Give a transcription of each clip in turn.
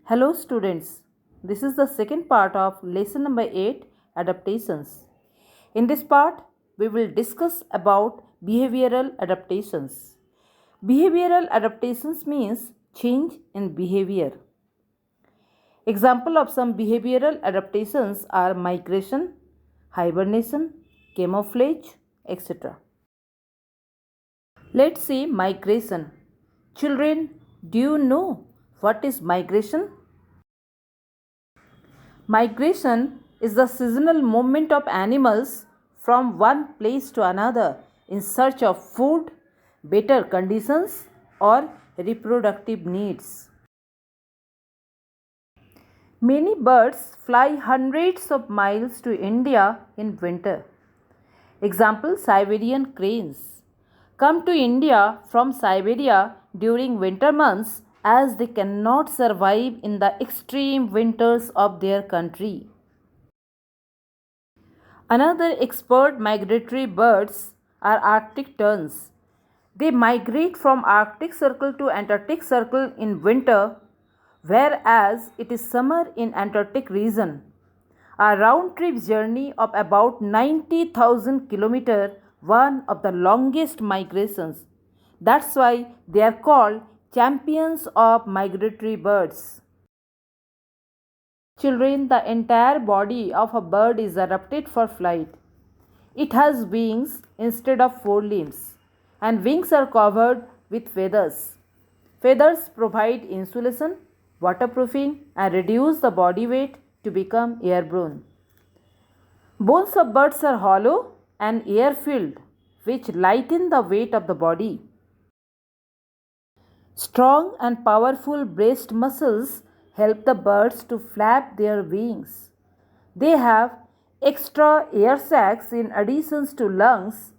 Hello students, this is the second part of lesson number 8 adaptations. In this part, we will discuss about behavioral adaptations. Behavioral adaptations means change in behavior. Example of some behavioral adaptations are migration, hibernation, camouflage, etc. Let's see migration. Children, do you know what is migration? Migration is the seasonal movement of animals from one place to another in search of food, better conditions, or reproductive needs. Many birds fly hundreds of miles to India in winter. Example, Siberian cranes come to India from Siberia during winter months as they cannot survive in the extreme winters of their country. Another expert migratory birds are Arctic terns. They migrate from Arctic Circle to Antarctic Circle in winter, whereas it is summer in Antarctic region. A round trip journey of about 90,000 kilometers, one of the longest migrations. That's why they are called champions of migratory birds. Children, the entire body of a bird is adapted for flight. It has wings instead of four limbs, and wings are covered with feathers. Feathers provide insulation, waterproofing, and reduce the body weight to become airborne. Bones of birds are hollow and air filled, which lighten the weight of the body. Strong and powerful breast muscles help the birds to flap their wings. They have extra air sacs in addition to lungs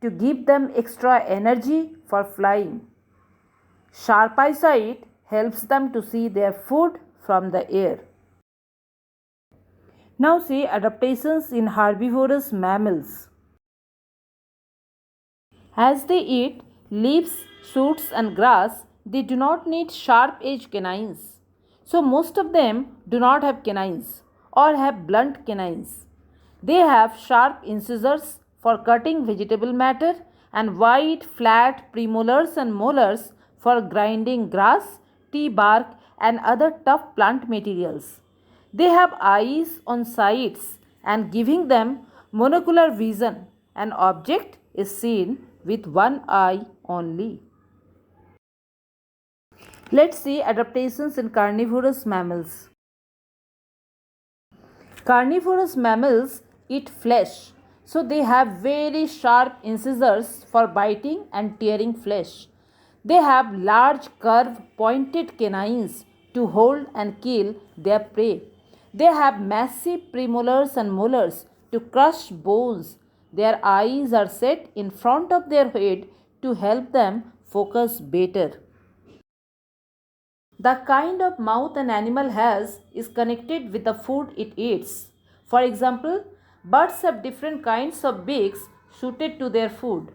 to give them extra energy for flying. Sharp eyesight helps them to see their food from the air. Now see adaptations in herbivorous mammals. As they eat leaves, shoots, and grass, they do not need sharp edged canines. So, most of them do not have canines or have blunt canines. They have sharp incisors for cutting vegetable matter and wide, flat premolars and molars for grinding grass, tea bark, and other tough plant materials. They have eyes on sides and giving them monocular vision. An object is seen with one eye only. Let's see adaptations in carnivorous mammals. Carnivorous mammals eat flesh, so they have very sharp incisors for biting and tearing flesh. They have large curved pointed canines to hold and kill their prey. They have massive premolars and molars to crush bones. Their eyes are set in front of their head to help them focus better. The kind of mouth an animal has is connected with the food it eats. For example, birds have different kinds of beaks suited to their food.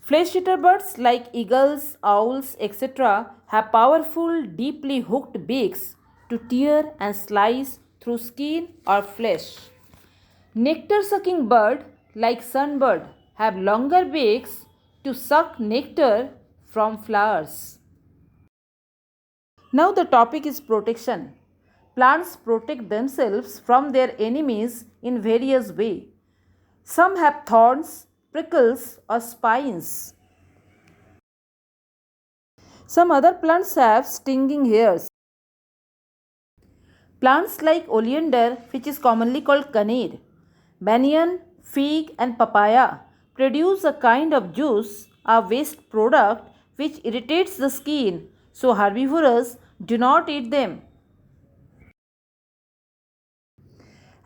Flesh eater birds like eagles, owls, etc., have powerful, deeply hooked beaks to tear and slice through skin or flesh. Nectar sucking bird like sunbird have longer beaks to suck nectar from flowers. Now the topic is protection. Plants protect themselves from their enemies in various ways. Some have thorns, prickles or spines. Some other plants have stinging hairs. Plants like oleander, which is commonly called kaneer, banyan, fig and papaya produce a kind of juice, a waste product which irritates the skin, so herbivores do not eat them.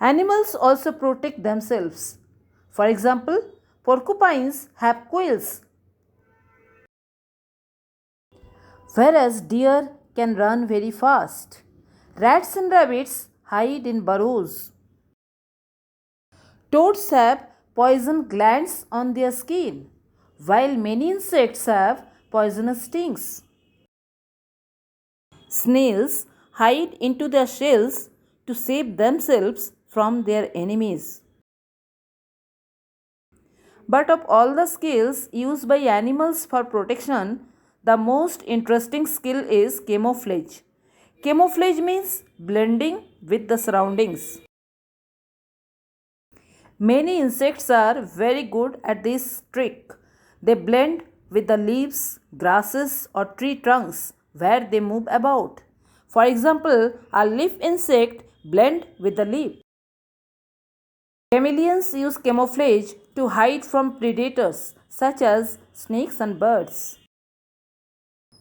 Animals also protect themselves. For example, porcupines have quills, whereas deer can run very fast. Rats and rabbits hide in burrows. Toads have poison glands on their skin, while many insects have poisonous stings. Snails hide into their shells to save themselves from their enemies. But of all the skills used by animals for protection, the most interesting skill is camouflage. Camouflage means blending with the surroundings. Many insects are very good at this trick. They blend with the leaves, grasses, or tree trunks where they move about. For example, a leaf insect blend with the leaf. Chameleons use camouflage to hide from predators such as snakes and birds.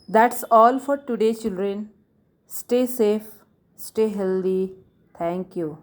That's all for today, children. Stay safe, stay healthy. Thank you.